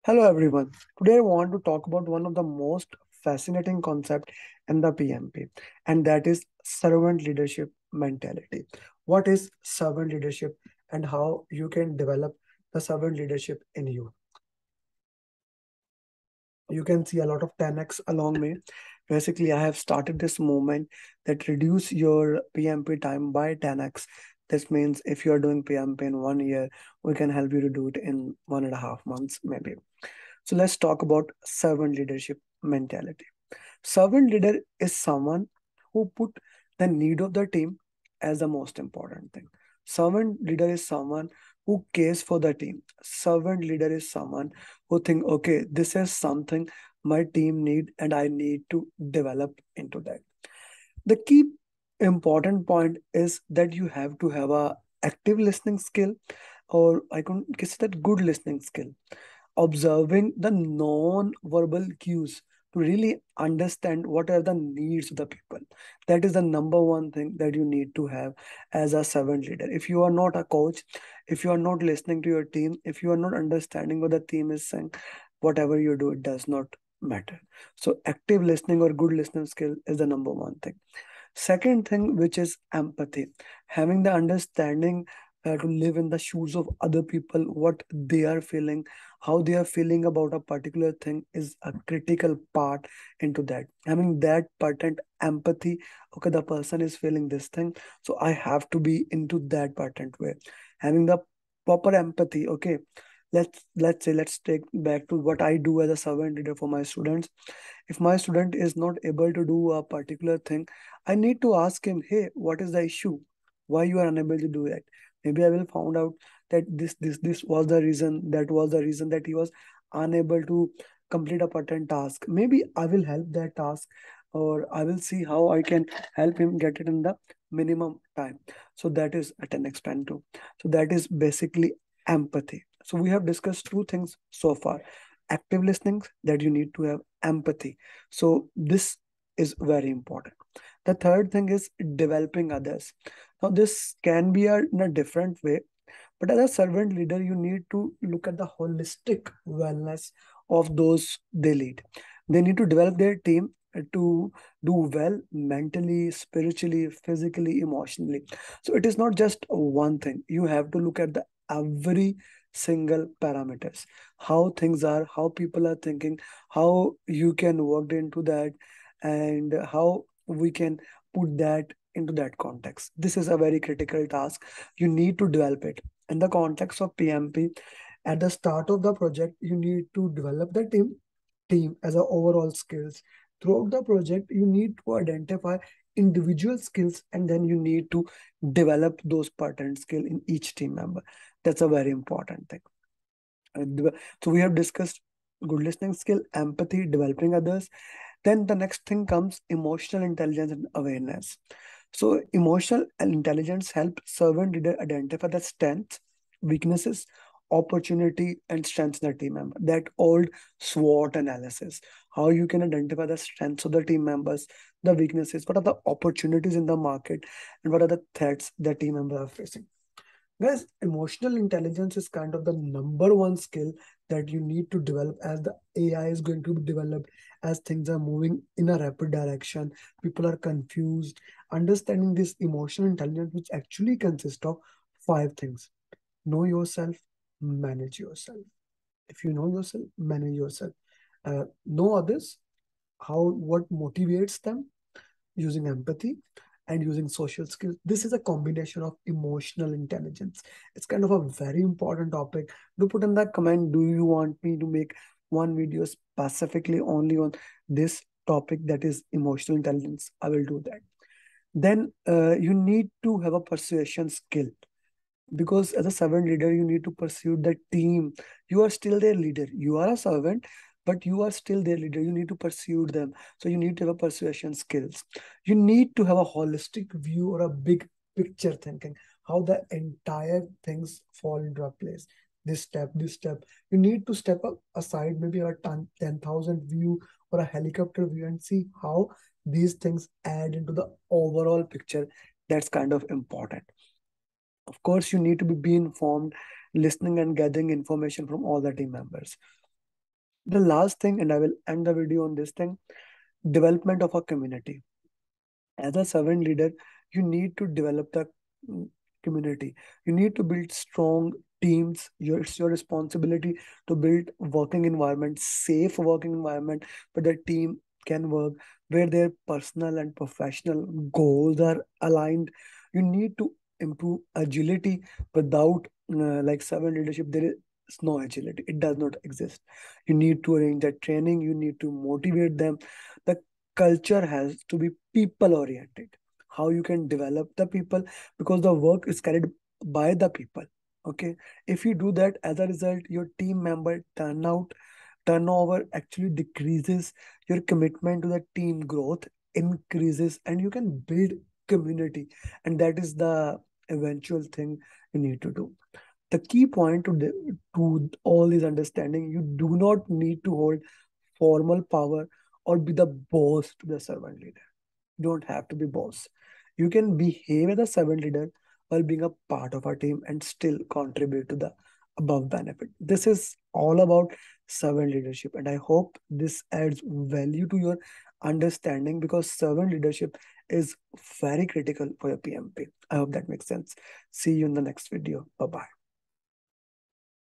Hello everyone. Today I want to talk about one of the most fascinating concept in the PMP, and that is servant leadership mentality. What is servant leadership and how you can develop the servant leadership in you? You can see a lot of 10x along me. Basically, I have started this movement that reduce your PMP time by 10x. This means if you are doing PMP in 1 year, we can help you to do it in 1.5 months, maybe. So let's talk about servant leadership mentality. Servant leader is someone who put the need of the team as the most important thing. Servant leader is someone who cares for the team. Servant leader is someone who think, okay, this is something my team need and I need to develop into that. The key important point is that you have to have a active listening skill, or I can guess that good listening skill, observing the non-verbal cues to really understand what are the needs of the people. That is the number one thing that you need to have as a servant leader. If you are not a coach, if you are not listening to your team, if you are not understanding what the team is saying, whatever you do, it does not matter. So active listening or good listening skill is the number one thing. Second thing, which is empathy, having the understanding to live in the shoes of other people, what they are feeling, how they are feeling about a particular thing is a critical part into that. Having that patent empathy, okay, the person is feeling this thing, so I have to be into that patent way. Having the proper empathy, okay. Let's take back to what I do as a servant leader for my students. If my student is not able to do a particular thing, I need to ask him, hey, what is the issue? Why you are unable to do that? Maybe I will find out that this was the reason, that was the reason that he was unable to complete a certain task. Maybe I will help that task, or I will see how I can help him get it in the minimum time. So that is at an expand too. So that is basically empathy. So we have discussed two things so far: active listening, that you need to have empathy. So this is very important. The third thing is developing others. Now this can be in a different way, but as a servant leader, you need to look at the holistic wellness of those they lead. They need to develop their team to do well mentally, spiritually, physically, emotionally. So it is not just one thing. You have to look at the every single parameters, how things are, how people are thinking, how you can work into that, and how we can put that into that context. This is a very critical task. You need to develop it in the context of PMP. At the start of the project, you need to develop the team as a overall skills. Throughout the project, you need to identify individual skills, and then you need to develop those pattern skill in each team member. That's a very important thing. So we have discussed good listening skill, empathy, developing others. Then the next thing comes emotional intelligence and awareness. So emotional intelligence helps servant leader identify the strengths, weaknesses, opportunity, and strengths in the team member. That old SWOT analysis. How you can identify the strengths of the team members, the weaknesses, what are the opportunities in the market, and what are the threats the team members are facing. Guys, emotional intelligence is kind of the number one skill that you need to develop as the AI is going to be developed, as things are moving in a rapid direction. People are confused. Understanding this emotional intelligence, which actually consists of five things: know yourself, manage yourself. If you know yourself, manage yourself. Know others, how what motivates them, using empathy and using social skills. This is a combination of emotional intelligence. It's kind of a very important topic. Do put in that comment, do you want me to make one video specifically only on this topic, that is emotional intelligence? I will do that. Then you need to have a persuasion skill, because as a servant leader you need to pursue the team. You are still their leader, you are a servant, but you are still their leader. You need to pursue them, so you need to have a persuasion skills. You need to have a holistic view or a big picture thinking, how the entire things fall into a place. This step you need to step up aside, maybe a 10,000 view or a helicopter view, and see how these things add into the overall picture. That's kind of important. Of course, you need to be informed, listening and gathering information from all the team members. The last thing, and I will end the video on this thing, development of a community. As a servant leader, you need to develop the community. You need to build strong teams. It's your responsibility to build working environment, safe working environment where the team can work, where their personal and professional goals are aligned. You need to improve agility. Without like servant leadership, there is no agility. It does not exist. You need to arrange that training. You need to motivate them. The culture has to be people oriented. How you can develop the people, because the work is carried by the people. Okay, if you do that, as a result, your team member turnover actually decreases, your commitment to the team growth increases, and you can build community. And that is the eventual thing you need to do. The key point to all this understanding, you do not need to hold formal power or be the boss to the servant leader. You don't have to be boss. You can behave as a servant leader while being a part of our team and still contribute to the above benefit. This is all about servant leadership, and I hope this adds value to your understanding, because servant leadership is very critical for your PMP. I hope that makes sense. See you in the next video. Bye bye.